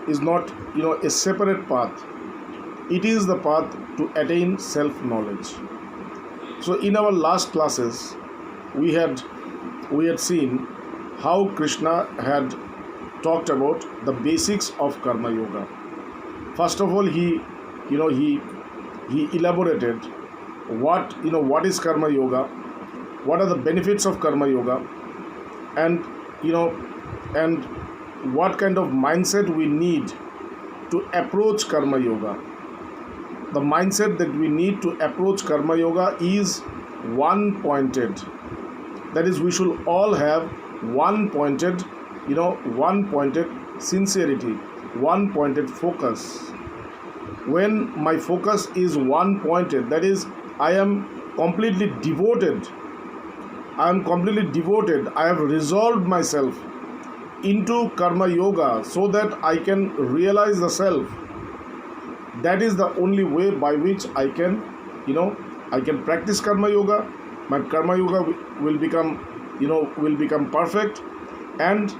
is not, a separate path. It is the path to attain self-knowledge. So in our last classes, we had seen how Krishna had talked about the basics of Karma Yoga. First of all, he elaborated what is Karma Yoga, what are the benefits of Karma Yoga, and and what kind of mindset we need to approach Karma Yoga. The mindset that we need to approach Karma Yoga is one-pointed. That is, we should all have one-pointed sincerity, one-pointed focus. When my focus is one-pointed, that is, I am completely devoted. I have resolved myself into Karma Yoga so that I can realize the self. That is the only way by which I can practice Karma Yoga. My Karma Yoga will become perfect, and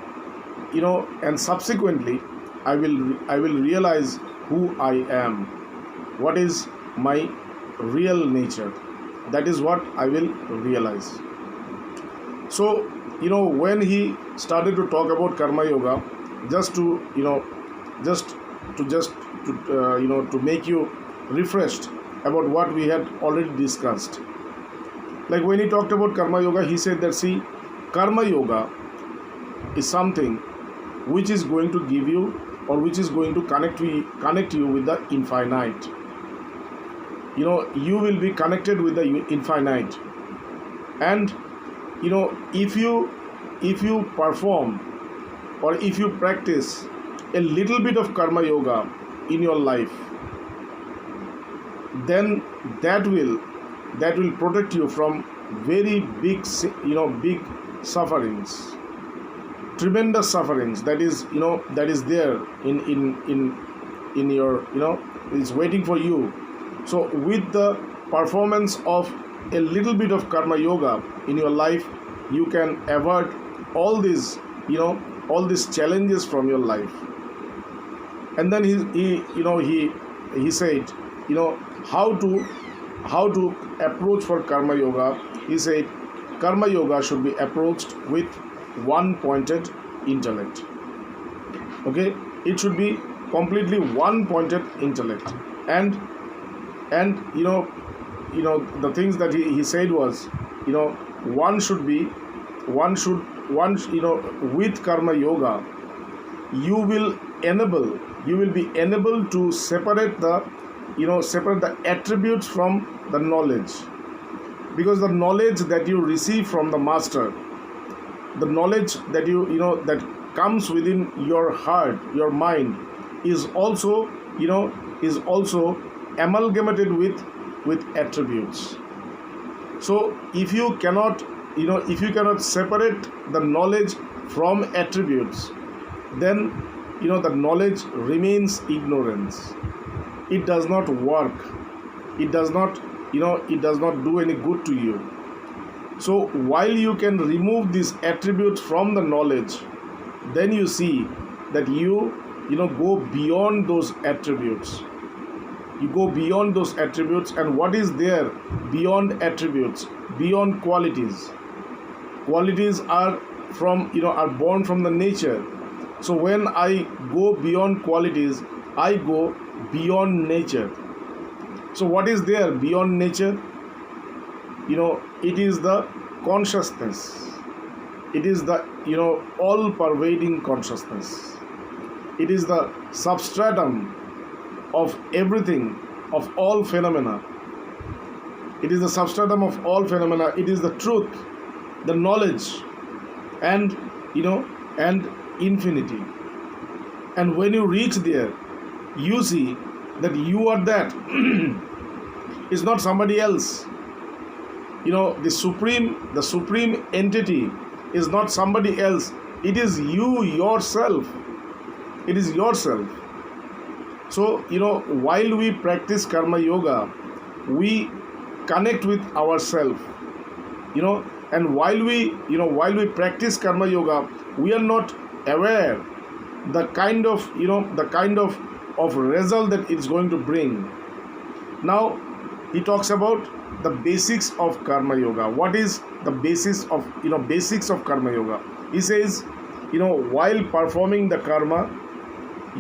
subsequently I will realize who I am, what is my real nature. That is what I will realize. So when he started to talk about Karma Yoga, just to make you refreshed about what we had already discussed. Like when he talked about Karma Yoga, he said that, see, Karma Yoga is something which is going to give you, or which is going to connect you with the infinite. You will be connected with the infinite, and if you perform, or if you practice a little bit of Karma Yoga in your life, then that will protect you from very big sufferings, tremendous sufferings that is there in your is waiting for you. So with the performance of a little bit of Karma Yoga in your life, you can avoid all these challenges from your life. And then he said, how to approach for Karma Yoga. He said Karma Yoga should be approached with one-pointed intellect. Okay, it should be completely one-pointed intellect. And the things that he said was, with Karma Yoga, you will be enabled to separate the attributes from the knowledge. Because the knowledge that you receive from the master, the knowledge that that comes within your heart, your mind, is also amalgamated with attributes. So if you cannot separate the knowledge from attributes, then the knowledge remains ignorance. It does not work. It does not do any good to you. So while you can remove these attributes from the knowledge, then you see that you go beyond those attributes. You go beyond those attributes, and what is there beyond attributes? Beyond qualities. Qualities are born from the nature. So when I go beyond qualities, I go beyond nature. So what is there beyond nature? It is the consciousness. It is the all-pervading consciousness. It is the substratum of everything, of all phenomena. It is the substratum of all phenomena. It is the truth, the knowledge, and infinity. And when you reach there, you see that you are that. It's not somebody else. The supreme entity is not somebody else. It is you yourself. It is yourself. So while we practice Karma Yoga, we connect with ourselves. And while we practice Karma Yoga, we are not aware the kind of result that it's going to bring. Now he talks about the basics of karma yoga. What is the basics of karma yoga? He says, while performing the karma,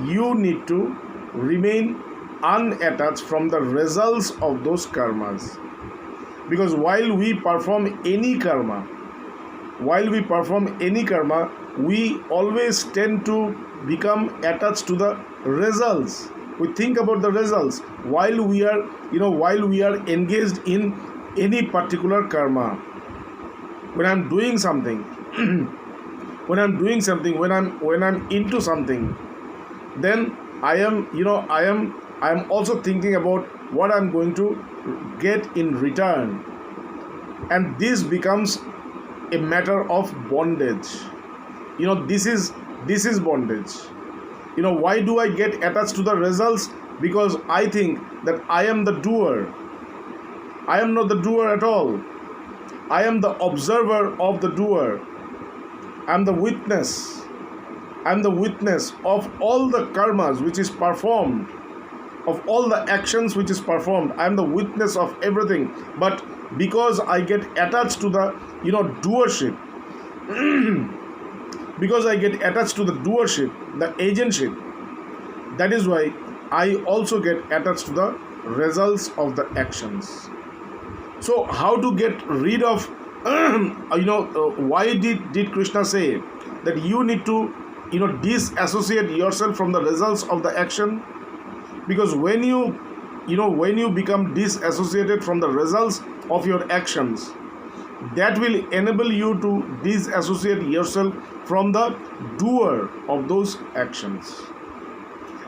you need to remain unattached from the results of those karmas. Because while we perform any karma, we always tend to become attached to the results. We think about the results while we are engaged in any particular karma. When I'm doing something, when I'm into something, then I am also thinking about what I'm going to get in return, and this becomes a matter of bondage. This is bondage. Why do I get attached to the results? Because I think that I am the doer. I am not the doer at all. I am the observer of the doer. I am the witness. I am the witness of all the karmas which is performed, of all the actions which is performed. I am the witness of everything. But because I get attached to the doership, because I get attached to the doership, the agentship, that is why I also get attached to the results of the actions. So how to get rid of why did Krishna say that you need to disassociate yourself from the results of the action? Because when you become disassociated from the results of your actions, that will enable you to disassociate yourself from the doer of those actions.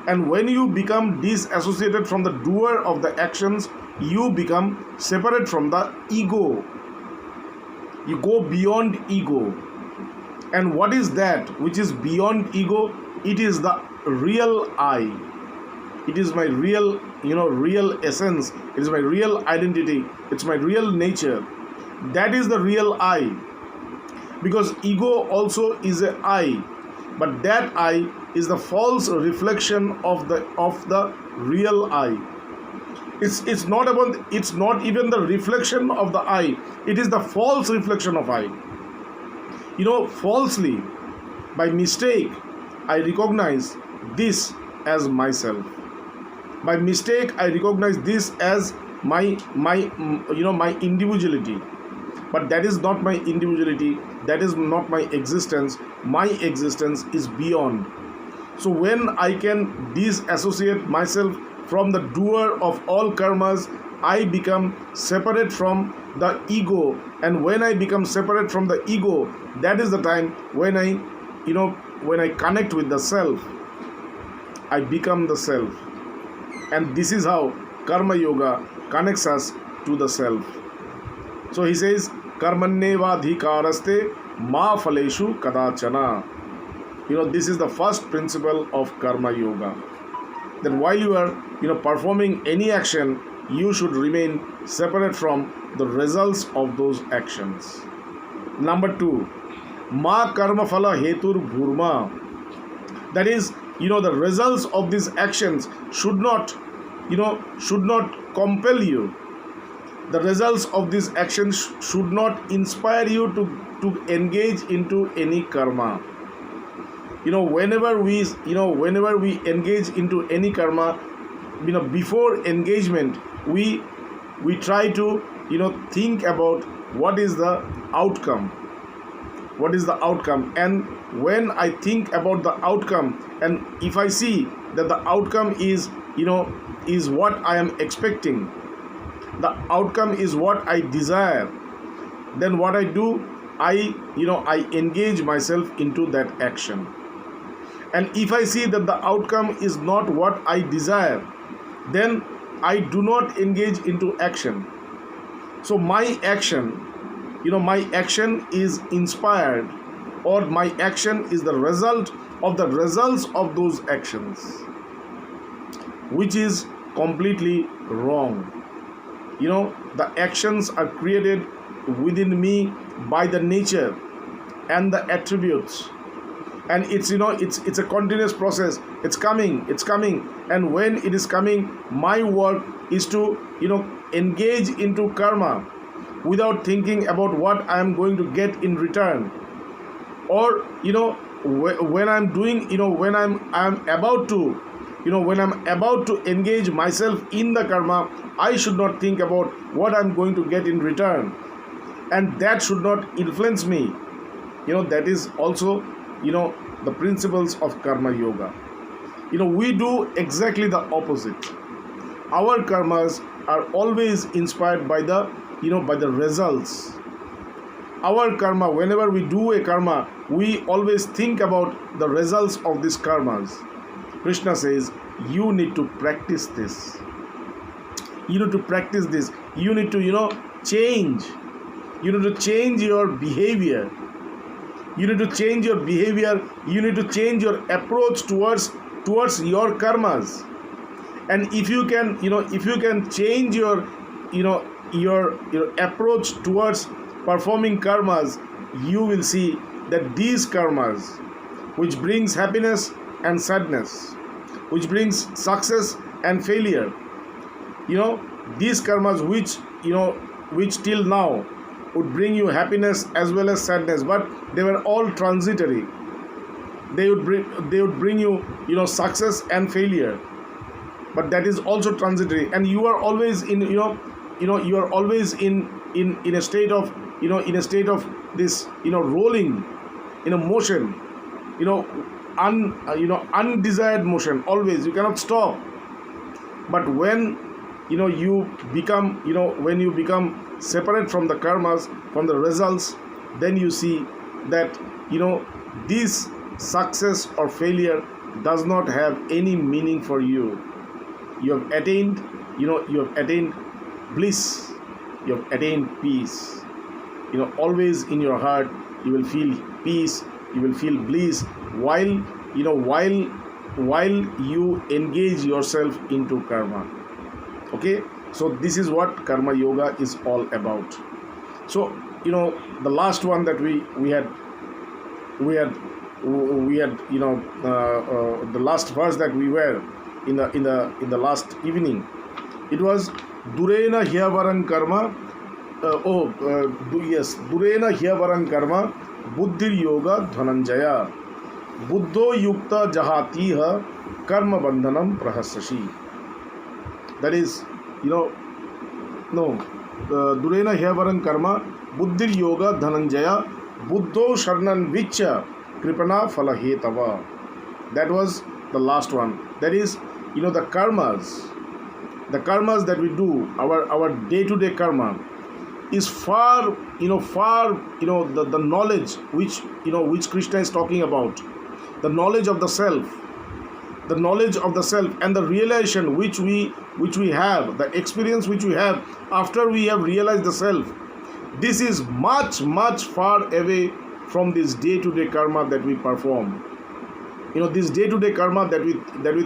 And when you become disassociated from the doer of the actions, you become separate from the ego. You go beyond ego. And what is that which is beyond ego? It is the real I. It is my real essence. It is my real identity. It's my real nature. That is the real I. Because ego also is a I, but that I is the false reflection of the real I. It's not even the reflection of the I. It is the false reflection of I. Falsely, by mistake, I recognize this as myself. By mistake, I recognize this as my individuality. But that is not my individuality. That is not my existence. My existence is beyond. So when I can disassociate myself from the doer of all karmas, I become separate from the ego. And when I become separate from the ego, that is the time when I connect with the self. I become the self. And this is how karma yoga connects us to the self. So he says, karmanyevadhikaraste ma phaleshu kadachana. This is the first principle of karma yoga. That while you are performing any action, you should remain separate from the results of those actions. Number 2, ma karma phala hetur bhurma. That is, the results of these actions should not compel you. The results of these actions should not inspire you to engage into any karma. Whenever we engage into any karma, before engagement, we try to think about what is the outcome. What is the outcome? And when I think about the outcome, and if I see that the outcome is what I am expecting, the outcome is what I desire, then what I do, I engage myself into that action. And if I see that the outcome is not what I desire, then I do not engage into action. So my action is inspired, or my action is the result of the results of those actions, which is completely wrong. The actions are created within me by the nature and the attributes. and it's, it's a continuous process. It's coming, and when it is coming, my work is to, engage into karma without thinking about what I am going to get in return. Or when I'm doing, when I'm about to, when I'm about to engage myself in the karma, I should not think about what I'm going to get in return, and that should not influence me. That is also, the principles of karma yoga. We do exactly the opposite. Our karmas are always inspired by the, by the results. Our karma, whenever we do a karma, we always think about the results of these karmas. Krishna says, you need to practice this. You need to practice this. You need to, change. You need to change your behavior. You need to change your behavior. You need to change your approach towards your karmas. And if you can, if you can change your, your approach towards performing karmas, you will see that these karmas, which brings happiness and sadness, which brings success and failure, these karmas which till now would bring you happiness as well as sadness, but they were all transitory. They would bring you, success and failure, but that is also transitory. And you are always in, you are always in a state of, in a state of this, rolling, motion, undesired motion. Always, you cannot stop. But when you become, when you become separate from the karmas, from the results, then you see that, this success or failure does not have any meaning for you. You have attained, you have attained bliss. You have attained peace. Always in your heart you will feel peace, you will feel bliss while you engage yourself into karma. Okay, so this is what karma yoga is all about. So the last one that we had the last verse that we were in the last evening, it was durena hyavarang karma. Yes, durena hyavarang karma buddhir yoga dhananjaya buddho yukta jahatiha karma bandhanam prahasashi. That is, durena hyavarang karma buddhir yoga dhananjaya buddho sharnan vichya kripana falahetava. That was the last one. That is, the karmas that we do, our day-to-day karma, is far, the knowledge which Krishna is talking about, the knowledge of the self, and the realization which we have, the experience which we have after we have realized the self. This is much, much far away from this day-to-day karma that we perform. This day-to-day karma that we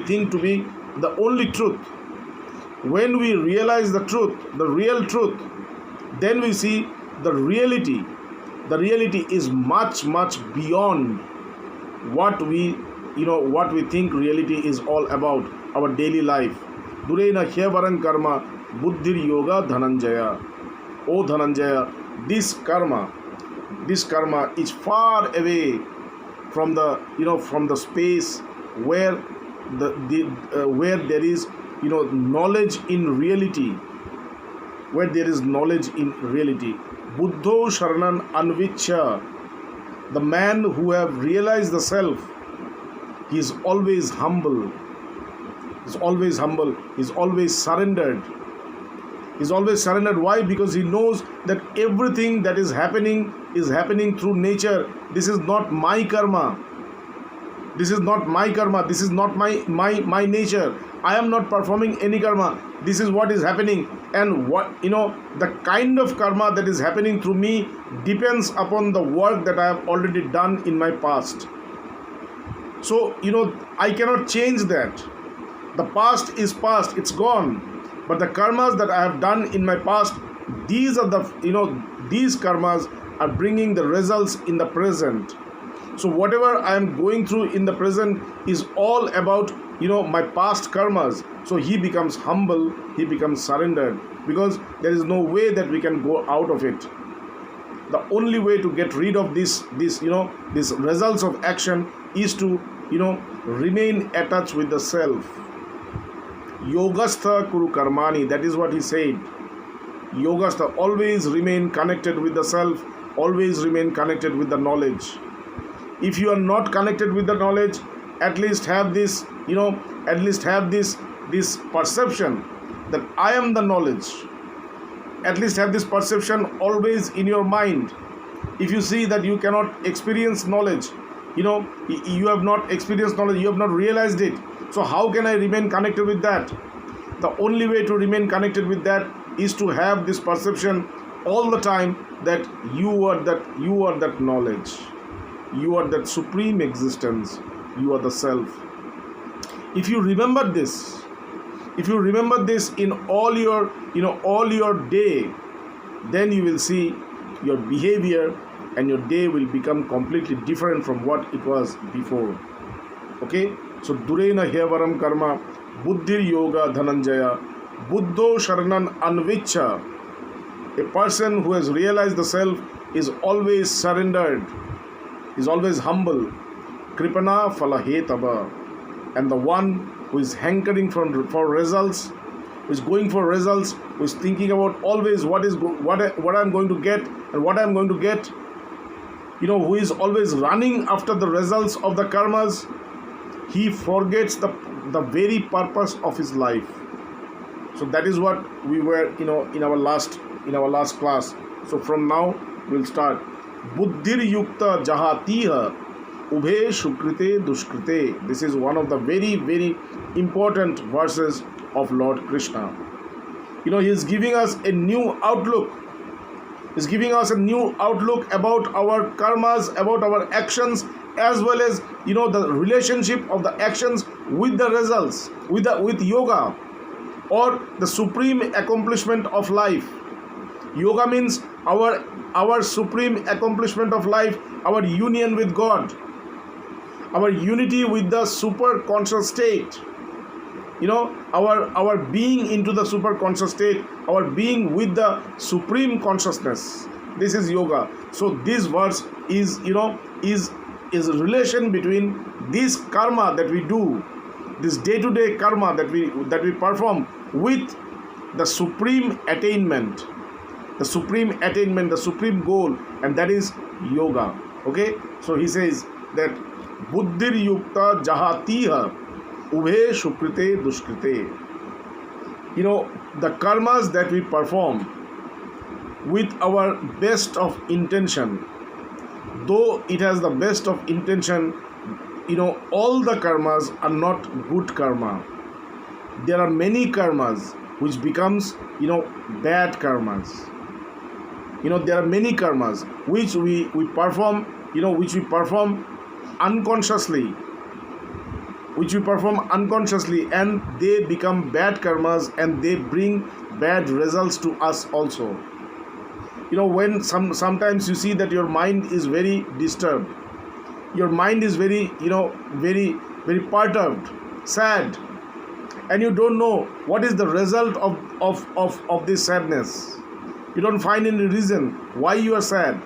think to be the only truth. When we realize the truth, the real truth, then we see the reality. The reality is much, much beyond what we think reality is all about, our daily life. Durena hyavarang karma buddhir yoga dhananjaya. O Dhananjaya, this karma is far away from the from the space where where there is knowledge in reality, where there is knowledge in reality. Buddho Sharanan Anvichya, the man who have realized the self, he is always humble. He's always humble. He's always surrendered. He's always surrendered. Why? Because he knows that everything that is happening through nature. This is not my karma. This is not my karma. This is not my nature. I am not performing any karma. This is what is happening. And what the kind of karma that is happening through me depends upon the work that I have already done in my past. So I cannot change that. The past is past, it's gone. But the karmas that I have done in my past, these are the these karmas are bringing the results in the present. So whatever I am going through in the present is all about, my past karmas. So he becomes humble, he becomes surrendered, because there is no way that we can go out of it. The only way to get rid of this results of action is to, remain attached with the self. Yogastha kuru karmani, that is what he said. Yogastha, always remain connected with the self, always remain connected with the knowledge. If you are not connected with the knowledge, at least have this, this perception that I am the knowledge. At least have this perception always in your mind. If you see that you cannot experience knowledge, you have not experienced knowledge, you have not realized it. So how can I remain connected with that? The only way to remain connected with that is to have this perception all the time that you are that knowledge. You are that supreme existence. You are the self. If you remember this, in all your day, then you will see your behavior and your day will become completely different from what it was before. Okay? So Durena Hevaram Karma, Buddhir Yoga Dhananjaya, Buddho Sharanan Anvicha. A person who has realized the self is always surrendered, is always humble. Kripana Falahetava. And the one who is hankering for results, who is going for results, who is thinking about always what I'm going to get and what I'm going to get, who is always running after the results of the karmas, he forgets the very purpose of his life. So that is what we were, in our last class. So from now we'll start. Buddhir yukta jahatiha ubhe shukrite dushkrite. This is one of the very, very important verses of Lord Krishna. He is giving us a new outlook. He's giving us a new outlook about our karmas, about our actions, as well as the relationship of the actions with the results, with yoga, or the supreme accomplishment of life. Yoga means our supreme accomplishment of life, our union with God, our unity with the super conscious state. Our being into the super conscious state, our being with the supreme consciousness. This is yoga. So this verse is a relation between this karma that we do, this day-to-day karma that we perform, with the supreme attainment, the supreme goal, and that is yoga. Okay? So he says that Buddhir yukta jahatiha ubhe shukrite dushkrite. The karmas that we perform with our best of intention, though it has the best of intention, all the karmas are not good karma. There are many karmas which becomes, bad karmas. There are many karmas which we perform unconsciously, and they become bad karmas, and they bring bad results to us also. When sometimes you see that your mind is very disturbed, your mind is very, very, very perturbed, sad, and you don't know what is the result of this sadness. You don't find any reason why you are sad,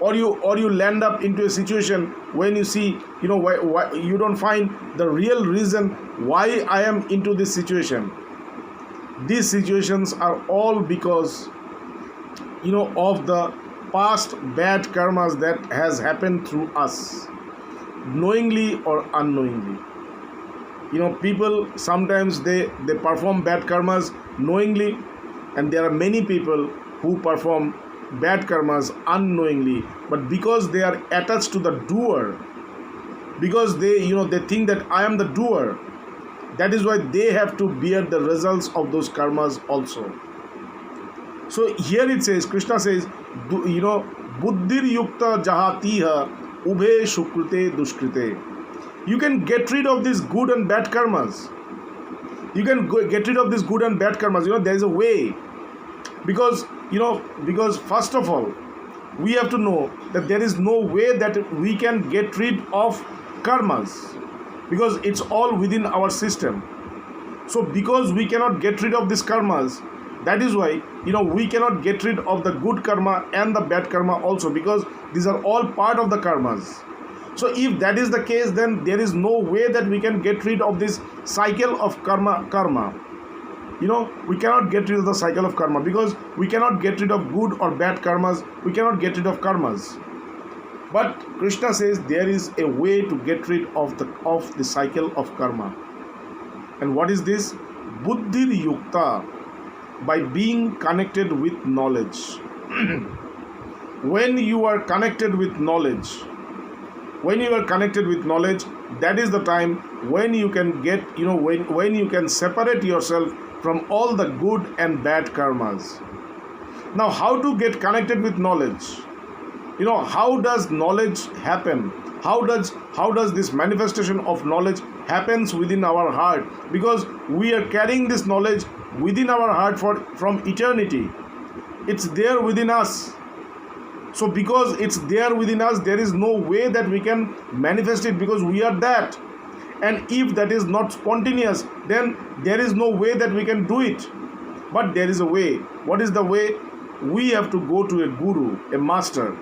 or you land up into a situation when you see, why you don't find the real reason why I am into this situation. These situations are all because of the past bad karmas that has happened through us, knowingly or unknowingly. People sometimes they perform bad karmas knowingly, and there are many people who perform bad karmas unknowingly, but because they are attached to the doer, because they think that I am the doer, that is why they have to bear the results of those karmas also. So here it says, Krishna says, Buddhir yukta jahatiha ubhe shukrite dushkrite. You can get rid of these good and bad karmas. There is a way. Because first of all, we have to know that there is no way that we can get rid of karmas, because it's all within our system. So because we cannot get rid of these karmas, that is why we cannot get rid of the good karma and the bad karma also, because these are all part of the karmas. So if that is the case, then there is no way that we can get rid of this cycle of karma. We cannot get rid of the cycle of karma, because we cannot get rid of good or bad karmas. We cannot get rid of karmas. But Krishna says there is a way to get rid of the cycle of karma. And what is this? Buddhir yukta, by being connected with knowledge. When you are connected with knowledge, that is the time when you can get, when you can separate yourself from all the good and bad karmas. Now, how to get connected with knowledge? How does knowledge happen? How does this manifestation of knowledge happens within our heart? Because we are carrying this knowledge within our heart from eternity. It's there within us. So because it's there within us, there is no way that we can manifest it, because we are that. And if that is not spontaneous, then there is no way that we can do it. But there is a way. What is the way? We have to go to a guru, a master.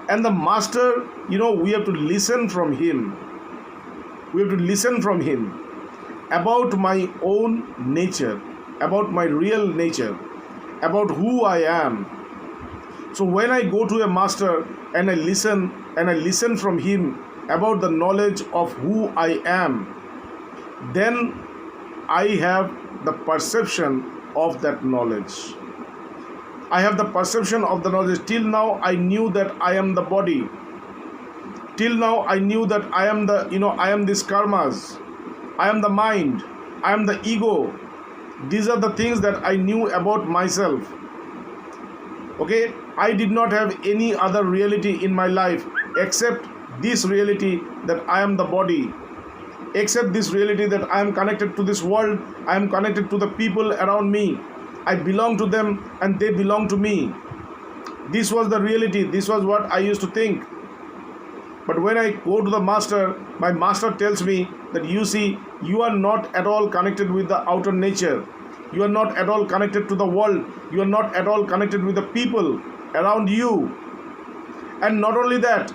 And the master, we have to listen from him. We have to listen from him about my own nature, about my real nature, about who I am. So when I go to a master and I listen from him about the knowledge of who I am, then I have the perception of that knowledge. I have the perception of the knowledge. Till now I knew that I am the body. Till now I knew that I am I am these karmas. I am the mind. I am the ego. These are the things that I knew about myself. Okay, I did not have any other reality in my life except this reality that I am the body, except this reality that I am connected to this world, I am connected to the people around me, I belong to them and they belong to me. This was the reality, this was what I used to think. But when I go to the master, my master tells me that you are not at all connected with the outer nature. You are not at all connected to the world. You are not at all connected with the people around you. And not only that,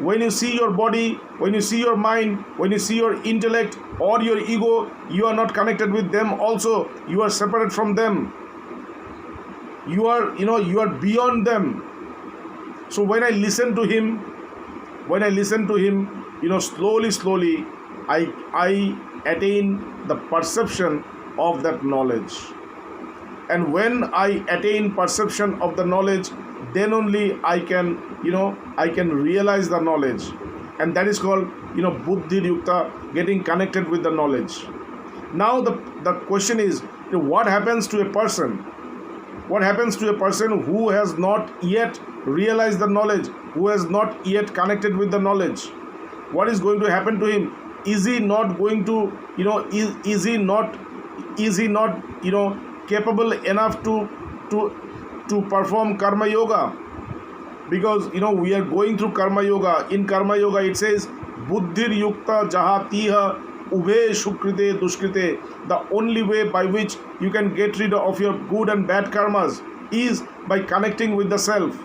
when you see your body, when you see your mind, when you see your intellect or your ego, you are not connected with them also. You are separate from them. You are beyond them. So when I listen to him, slowly, I attain the perception of that knowledge. And when I attain perception of the knowledge, then only I can realize the knowledge. And that is called, buddhi yukta, getting connected with the knowledge. Now the question is, what happens to a person? What happens to a person who has not yet realized the knowledge, who has not yet connected with the knowledge? What is going to happen to him? Is he not going to, is he not capable enough to perform karma yoga? Because we are going through karma yoga. In karma yoga it says buddhir yukta jahatiha ube shukrite dushkrite. The only way by which you can get rid of your good and bad karmas is by connecting with the self.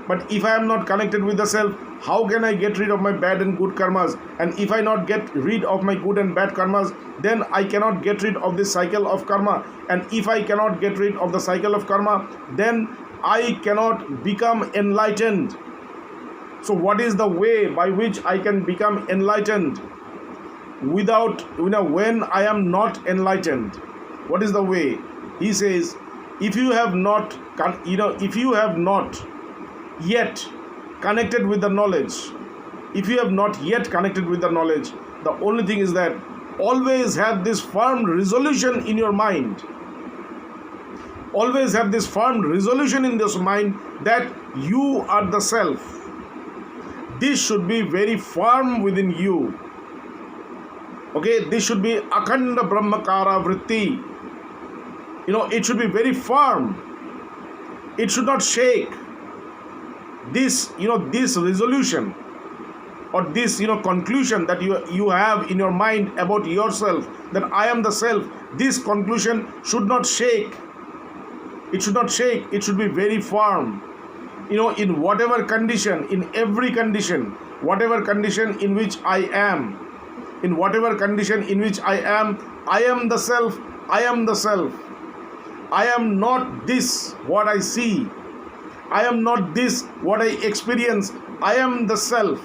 But if I am not connected with the self, how can I get rid of my bad and good karmas? And if I not get rid of my good and bad karmas, then I cannot get rid of this cycle of karma. And if I cannot get rid of the cycle of karma, then I cannot become enlightened. So what is the way by which I can become enlightened without, when I am not enlightened? What is the way? He says, if you have not yet connected with the knowledge, if you have not yet connected with the knowledge, the only thing is that always have this firm resolution in your mind. Always have this firm resolution in this mind that you are the self. This should be very firm within you. Okay, this should be akhanda brahmakara vritti. It should be very firm. It should not shake. this, this resolution or this, conclusion that you have in your mind about yourself, that I am the self, this conclusion should not shake. It should not shake. It should be very firm. In whatever condition, in every condition, whatever condition in which I am, in whatever condition in which I am the self. I am the self. I am not this what I see. I am not this what I experience. I am the self.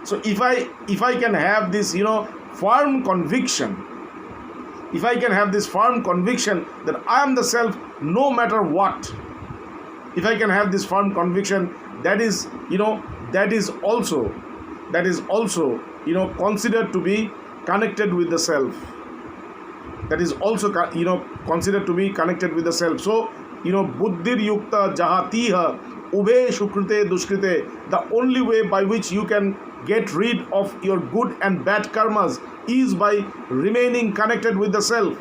So if I can have this, firm conviction, if I can have this firm conviction that I am the self no matter what, if I can have this firm conviction, that is also considered to be connected with the self. That is also considered to be connected with the self. So buddhir yukta jahatiha ube shukrite duskrite, the only way by which you can get rid of your good and bad karmas is by remaining connected with the self.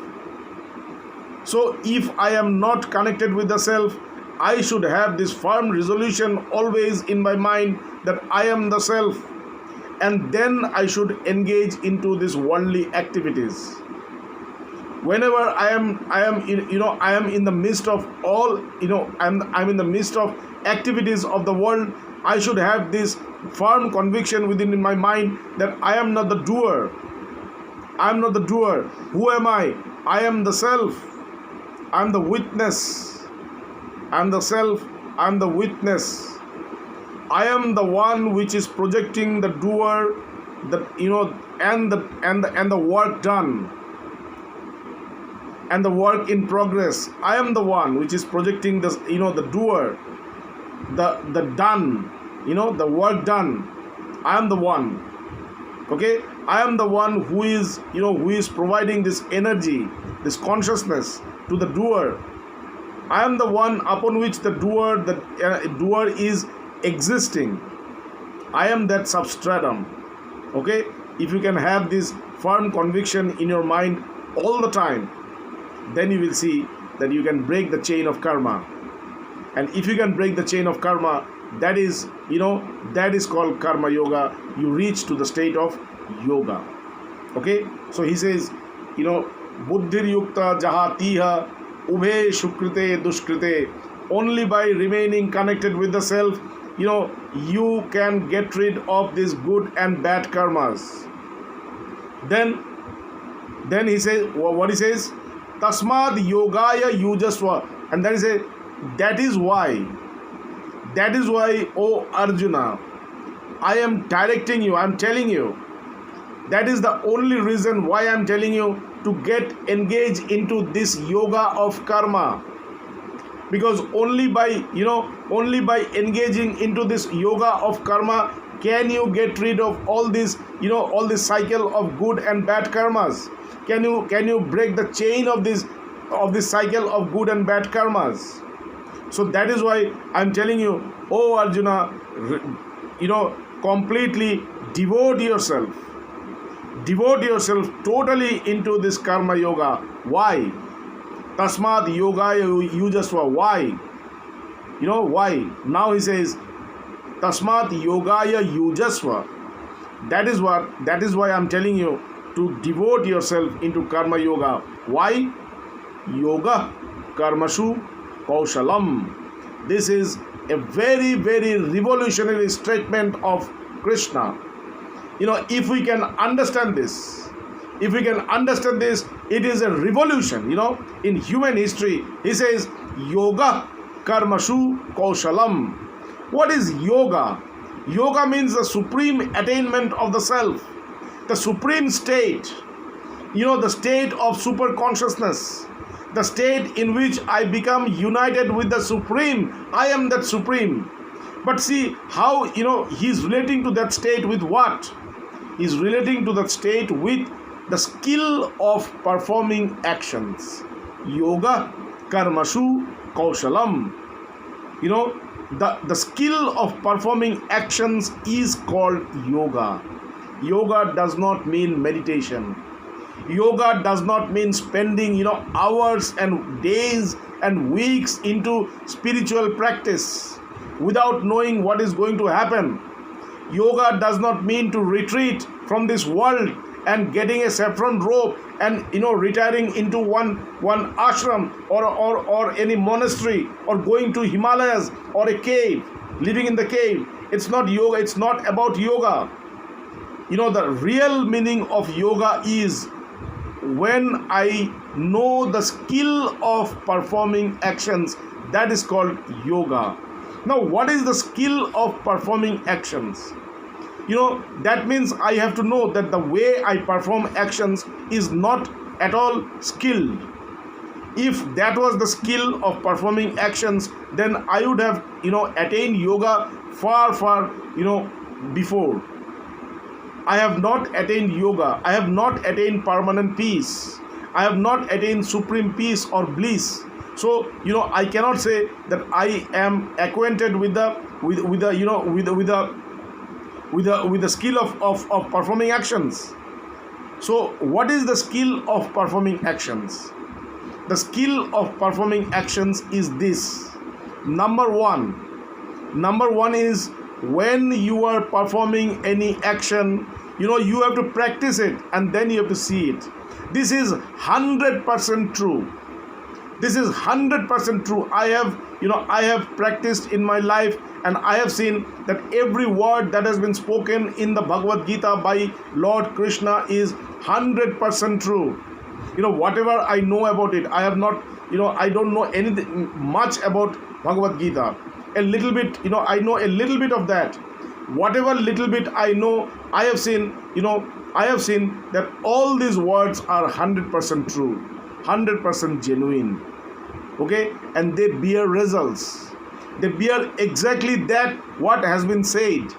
So if I am not connected with the self, I should have this firm resolution always in my mind that I am the self, and then I should engage into these worldly activities. Whenever I am in the midst of all, I'm in the midst of activities of the world, I should have this firm conviction within my mind that I am not the doer. I am not the doer. Who am I? I am the self. I am the witness. I am the self. I am the witness. I am the one which is projecting the doer, and the work done, and the work in progress. I am the one which is projecting this, the doer, the done, the work done. I am the one. Okay, I am the one who is providing this energy, this consciousness to the doer. I am the one upon which the doer is existing. I am that substratum. Okay, if you can have this firm conviction in your mind all the time, then you will see that you can break the chain of karma. And if you can break the chain of karma, that is called karma yoga. You reach to the state of yoga. Okay, so he says, buddhir yukta jahatiha ube shukrite duskrite, only by remaining connected with the self, you can get rid of these good and bad karmas. Then he says, what he says, tasmad yogaya yujasva, and that is why, O Arjuna, I am directing you, I am telling you, that is the only reason why I am telling you to get engaged into this yoga of karma. Because only by engaging into this yoga of karma can you get rid of all this cycle of good and bad karmas. Can you break the chain of this cycle of good and bad karmas. So that is why I am telling you, oh Arjuna, completely devote yourself totally into this karma yoga. Why? Tasmad yoga yujasva. Why? Why? Now he says, Tasmat yogaya yujasva. That is why I am telling you to devote yourself into karma yoga. Why? Yoga karmashu kaushalam. This is a very, very revolutionary statement of Krishna. If we can understand this, it is a revolution, in human history. He says, yoga karmashu kaushalam. What is yoga? Yoga means the supreme attainment of the self, the supreme state, the state of super consciousness, the state in which I become united with the supreme. I am that supreme. But see how, he's relating to that state with what? He's relating to that state with the skill of performing actions. Yoga karmashu kaushalam. The skill of performing actions is called yoga. Yoga does not mean meditation. Yoga does not mean spending, hours and days and weeks into spiritual practice. without knowing what is going to happen. Yoga does not mean to retreat from this world and getting a saffron robe and retiring into one ashram or any monastery or going to Himalayas or a cave, living in the cave. It's not yoga. It's not about yoga. The real meaning of yoga is when I know the skill of performing actions. That is called yoga. Now, what is the skill of performing actions? That means I have to know that the way I perform actions is not at all skilled. If that was the skill of performing actions, then I would have attained yoga far before. I have not attained yoga. I have not attained permanent peace. I have not attained supreme peace or bliss. So I cannot say that I am acquainted with the skill of performing actions. So what is the skill of performing actions? The skill of performing actions is this. Number one is, when you are performing any action, you have to practice it and then you have to see it. This is 100% true. This is 100% true. I have practiced in my life, and I have seen that every word that has been spoken in the Bhagavad Gita by Lord Krishna is 100% true. Whatever I know about it, I have not, I don't know anything much about Bhagavad Gita. A little bit, I know a little bit of that. Whatever little bit I know, I have seen that all these words are 100% true, 100% genuine. Okay, and they bear results. They bear exactly that what has been said.